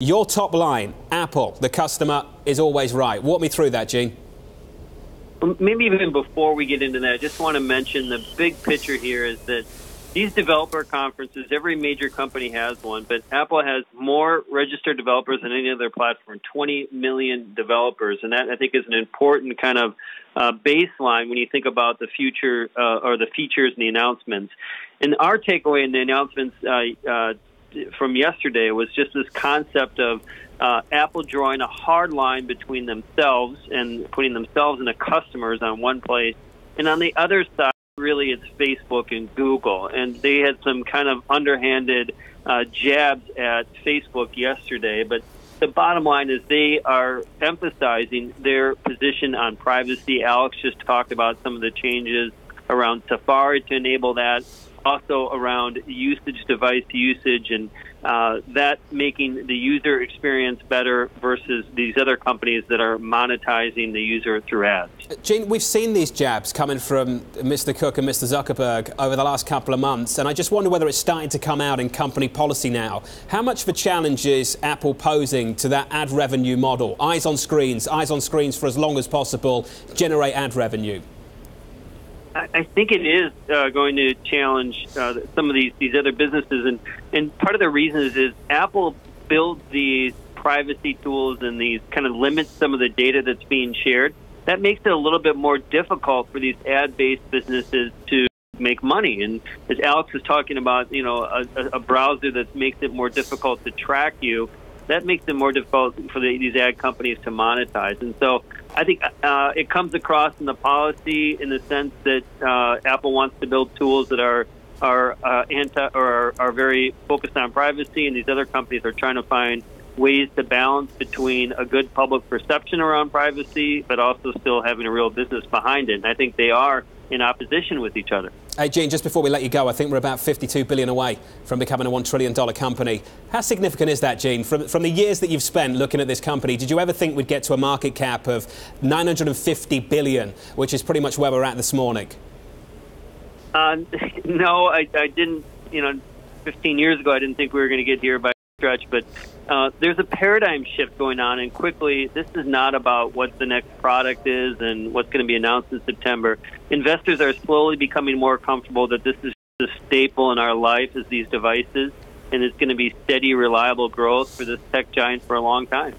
Your top line, Apple, the customer is always right. Walk me through that, Gene. Maybe even before we get into that, I just want to mention the big picture here is that these developer conferences, every major company has one, but Apple has more registered developers than any other platform, 20 million developers. And that, I think, is an important kind of baseline when you think about the future or the features and the announcements. And our takeaway in the announcements from yesterday was just this concept of Apple drawing a hard line between themselves and putting themselves and the customers on one place. And on the other side, really, it's Facebook and Google. And they had some kind of underhanded jabs at Facebook yesterday. But the bottom line is they are emphasizing their position on privacy. Alex just talked about some of the changes around Safari to enable that, also around usage, device usage, and that making the user experience better versus these other companies that are monetizing the user through ads. Gene, we've seen these jabs coming from Mr. Cook and Mr. Zuckerberg over the last couple of months, and I just wonder whether it's starting to come out in company policy now. How much of a challenge is Apple posing to that ad revenue model? Eyes on screens for as long as possible, generate ad revenue. I think it is going to challenge some of these other businesses, and part of the reason is Apple builds these privacy tools and these kind of limits some of the data that's being shared. That makes it a little bit more difficult for these ad-based businesses to make money. And as Alex was talking about, a browser that makes it more difficult to track you, that makes it more difficult for these ad companies to monetize. And so I think it comes across in the policy in the sense that Apple wants to build tools that are very focused on privacy, and these other companies are trying to find ways to balance between a good public perception around privacy, but also still having a real business behind it. And I think they are in opposition with each other. Hey, Gene, just before we let you go, I think we're about $52 billion away from becoming a $1 trillion company. How significant is that, Gene? From the years that you've spent looking at this company, did you ever think we'd get to a market cap of $950 billion, which is pretty much where we're at this morning? No, I didn't. 15 years ago, I didn't think we were going to get here by a stretch, but there's a paradigm shift going on, and quickly, this is not about what the next product is and what's going to be announced in September. Investors are slowly becoming more comfortable that this is a staple in our life as these devices, and it's going to be steady, reliable growth for this tech giant for a long time.